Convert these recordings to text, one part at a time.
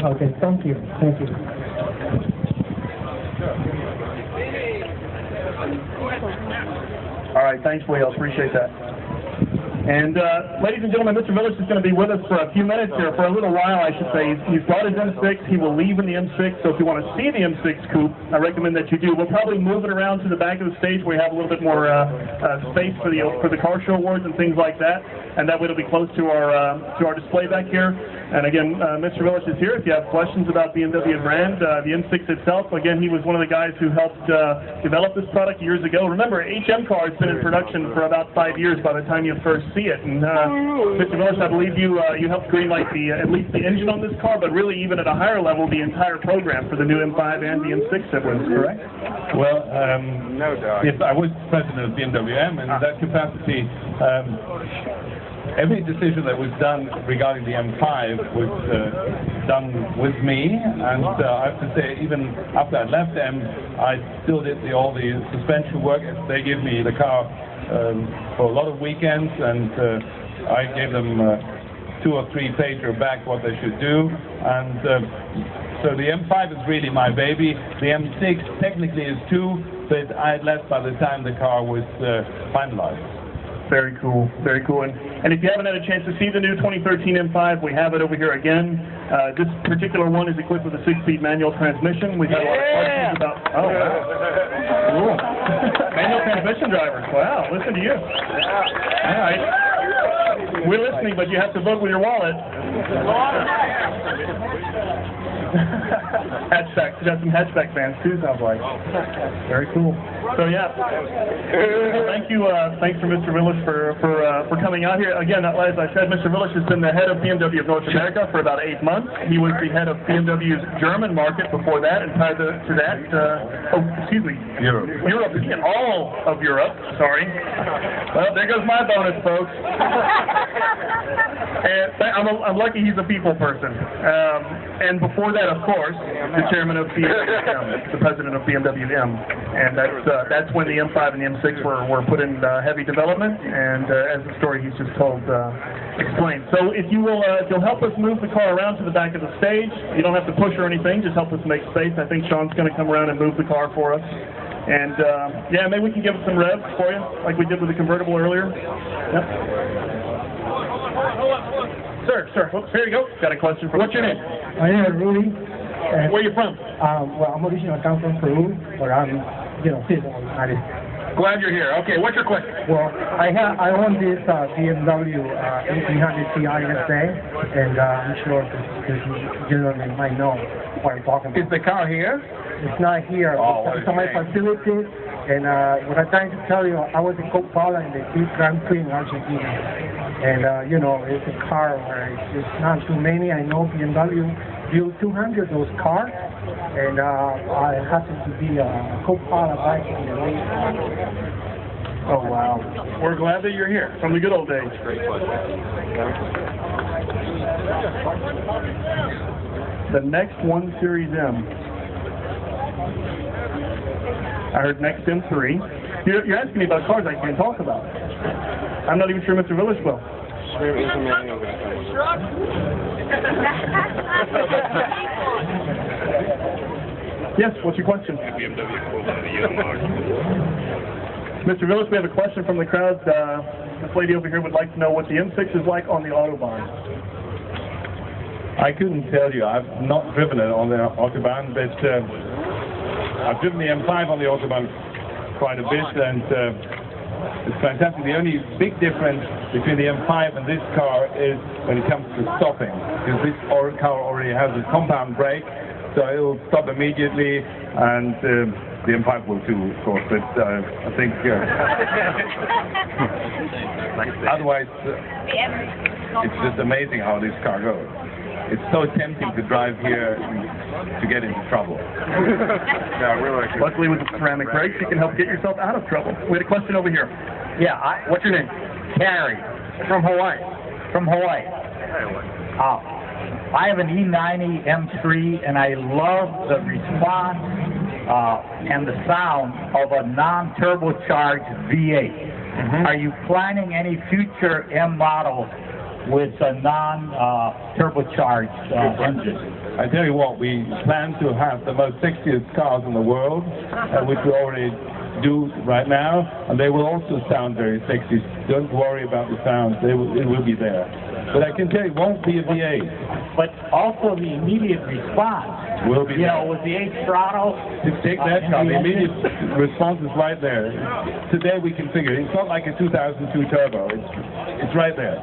Okay, thank you. Thank you. All right, thanks, Leo. Appreciate that. And ladies and gentlemen, Mr. Willisch is going to be with us for a few minutes here, for a little while, I should say. He's brought his M6. He will leave in the M6. So if you want to see the M6 coupe, I recommend that you do. We'll probably move it around to the back of the stage where we have a little bit more space for the car show awards and things like that. And that way it'll be close to our display back here. And again, Mr. Willisch is here. If you have questions about BMW brand, the M6 itself, again, he was one of the guys who helped develop this product years ago. Remember, HM car has been in production for about 5 years by the time you first see it. And Mr. Willisch, I believe you helped greenlight at least the engine on this car, but really even at a higher level, the entire program for the new M5 and the M6 that was, correct? Well, no doubt. yes, I was president of BMW M, and in that capacity, every decision that was done regarding the M5 was done with me, and I have to say, even after I left M, I still did all the suspension work. They gave me the car for a lot of weekends, and I gave them 2 or 3 pager back what they should do, and so the M5 is really my baby. The M6 technically is too, but I had left by the time the car was finalized. Very cool, very cool. And if you haven't had a chance to see the new 2013 M5, we have it over here again. This particular one is equipped with a 6-speed manual transmission. We've had a lot of questions about. Oh, wow. Cool. Manual transmission drivers. Wow, listen to you. All right. We're listening, but you have to vote with your wallet. Hatchback. We got some hatchback fans too, sounds like. Very cool. So yeah. Thank you. Thanks for Mr. Willisch for coming out here. Again, as I said, Mr. Willisch has been the head of BMW of North America for about 8 months. He was the head of BMW's German market before that, and prior to that, European, all of Europe. Sorry. Well, there goes my bonus, folks. And I'm lucky he's a people person. And before that, of course, the chairman of BMW, the president of BMW M, and that's when the M5 and the M6 were put in heavy development, and as the story he's just told explained. So if you'll help us move the car around to the back of the stage, you don't have to push or anything, just help us make space. I think Sean's going to come around and move the car for us. And yeah, maybe we can give it some revs for you, like we did with the convertible earlier. Yep. Sir, oops, here you go. Got a question for. What's your name? My name is Rudy. Where are you from? Well, I'm originally come from Peru, but I'm, citizen of the United States. Glad you're here. Okay, what's your question? Well, I own this BMW 1800 Ti SA, and I'm sure this gentleman might know what I'm talking about. Is the car here? It's not here. It's on my facility, and what I'm trying to tell you, I was a co-pilot in the Grand Prix in Argentina. And, it's a car where it's not too many. I know BMW built 200 of those cars, and I happen to be a co-pilot back in the late. Oh, wow. We're glad that you're here, from the good old days. The next 1 Series M. I heard next M3. You're asking me about cars I can't talk about. I'm not even sure Mr. Willisch will. Yes, what's your question? Mr. Willisch, we have a question from the crowd. This lady over here would like to know what the M6 is like on the Autobahn. I couldn't tell you. I've not driven it on the Autobahn, but I've driven the M5 on the Autobahn quite a bit, and it's fantastic. The only big difference between the M5 and this car is when it comes to stopping, because this car already has a compound brake, so it will stop immediately, and the M5 will too, of course, but I think otherwise it's just amazing how this car goes. It's so tempting to drive here to get into trouble. Yeah, really. Luckily with the ceramic brakes, you can help get yourself out of trouble. We had a question over here. Yeah, what's your name? Carrie. From Hawaii. From Hawaii. I have an E90 M3, and I love the response and the sound of a non-turbocharged V8. Are you planning any future M models with a non-turbocharged engine? I tell you what, we plan to have the most sexiest cars in the world, which we already do right now, and they will also sound very sexy. Don't worry about the sound, it will be there. But I can tell you, it won't be a V8. But also the immediate response. Will be there. With the 8 throttle. Take that car, the immediate response is right there. Today we can figure it. It's not like a 2002 turbo. It's right there.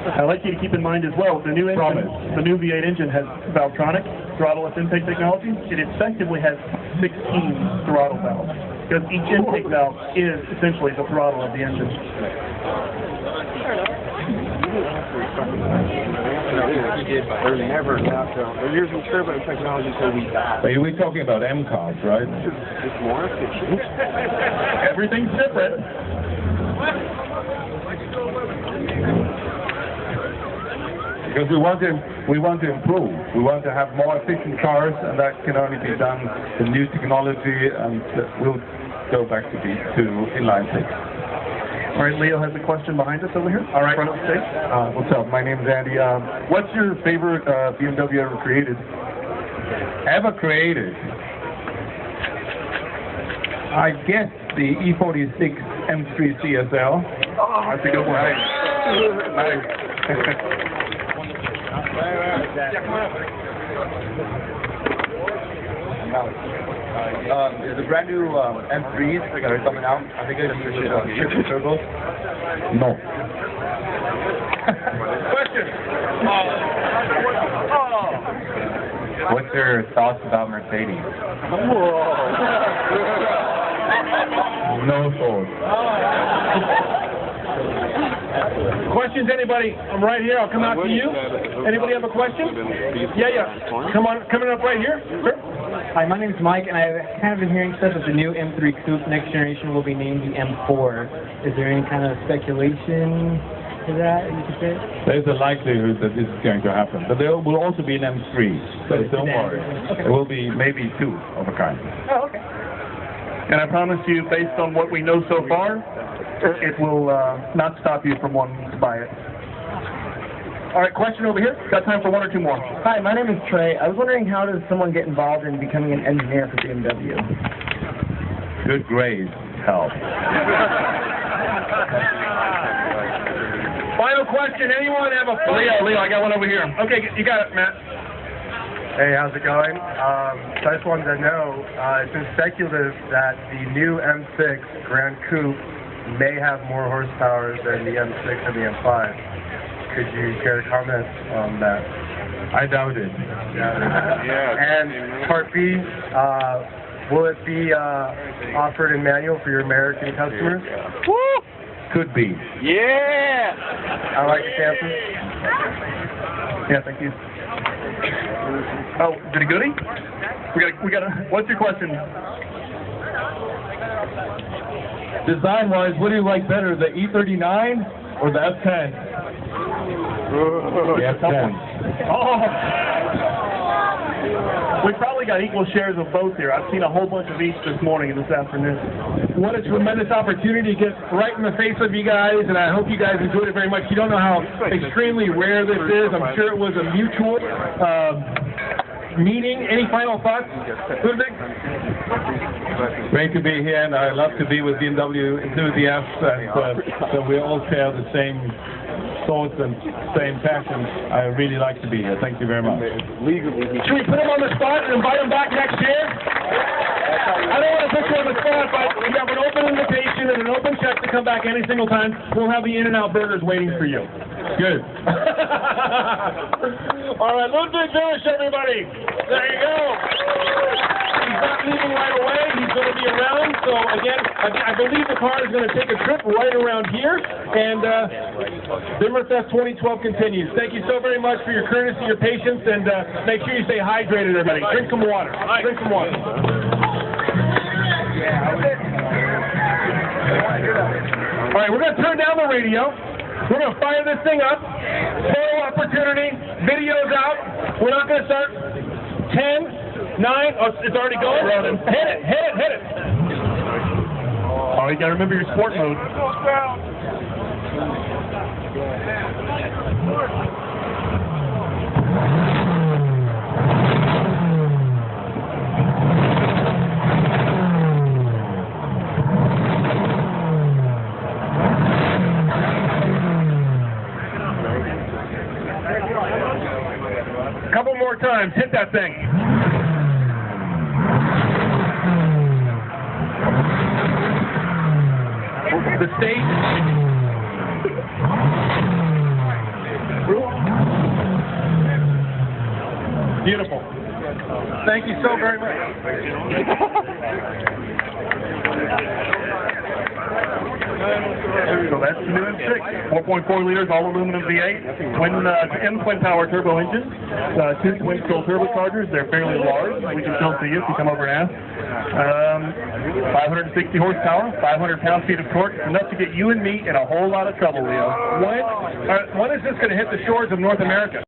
I'd like you to keep in mind as well, the new engine, the new V8 engine has Valvetronic throttle-less intake technology. It effectively has 16 throttle valves, because each intake valve is essentially the throttle of the engine. They're never not. They're using turbo technology so we die. But we're talking about M cars, right? It's more efficient. Everything's different. Because we want to improve. We want to have more efficient cars, and that can only be done with new technology, and we'll go back to inline six. All right, Leo has a question behind us over here. All right. Front of the stage. What's up? My name's Andy. What's your favorite BMW ever created? Ever created? I guess the E46 M3 CSL. Oh, that's a good one. Nice. Is the brand new M3s that are coming out, I think it's triple turbo? No. Question. What's your thoughts about Mercedes? No thoughts. Questions, anybody? I'm right here. I'll come out to you. Anybody have a question? Yeah. Come on, coming up right here. Sure. Hi, my name's Mike, and I've kind of been hearing stuff that the new M3 Coupe next generation will be named the M4. Is there any kind of speculation to that you could say? There's a likelihood that this is going to happen, but there will also be an M3, so don't worry. Okay. There will be maybe 2 of a kind. Oh, okay. And I promise you, based on what we know so far, it will not stop you from wanting to buy it. All right, question over here. Got time for 1 or 2 more. Hi, my name is Trey. I was wondering, how does someone get involved in becoming an engineer for BMW? Good grades help. Final question. Anyone have a Leo, I got one over here. Okay, you got it, Matt. Hey, how's it going? So I just wanted to know, it's been speculative that the new M6 Grand Coupe may have more horsepower than the M6 and the M5. Could you care to comment on that? I doubt it. Yeah. And part B, will it be offered in manual for your American customers? Woo! Could be. Yeah! I like the answer. Yeah, thank you. Oh, did he goodie? We got. What's your question? Design-wise, what do you like better, the E39 or the F10? The F10. Oh! We probably got equal shares of both here. I've seen a whole bunch of each this morning and this afternoon. What a tremendous opportunity to get right in the face of you guys, and I hope you guys enjoyed it very much. You don't know how extremely rare this is. I'm sure it was a mutual meeting. Any final thoughts, Ludwig? Great to be here, and I love to be with BMW enthusiasts, and so we all share the same thoughts and same passion. I really like to be here. Thank you very much. Should we put him on the spot and invite him back next year? I don't want to put you on the spot, but you have an open invitation and an open check to come back any single time. We'll have the In-N-Out burgers waiting for you. Good. All right, Ludwig, Willisch, everybody. There you go. He's not leaving right away. He's going to be around. So, again, I believe the car is going to take a trip right around here. And Bimmerfest 2012 continues. Thank you so very much for your courtesy, your patience, and make sure you stay hydrated, everybody. Drink some water. Drink some water. All right, we're going to turn down the radio. We're going to fire this thing up. Photo opportunity. Video's out. We're not going to start 10. 9, oh, it's already going? Hit it. Oh, you gotta remember your sport mode. couple more times. Hit that thing. The state. Beautiful. Thank you so very much. So that's the new M6, 4.4 liters, all aluminum V8, twin power turbo engine, two twin scroll turbochargers. They're fairly large. We can still see you if you come over and ask. 560 horsepower, 500 pound-feet of torque, enough to get you and me in a whole lot of trouble, Leo. When is this going to hit the shores of North America?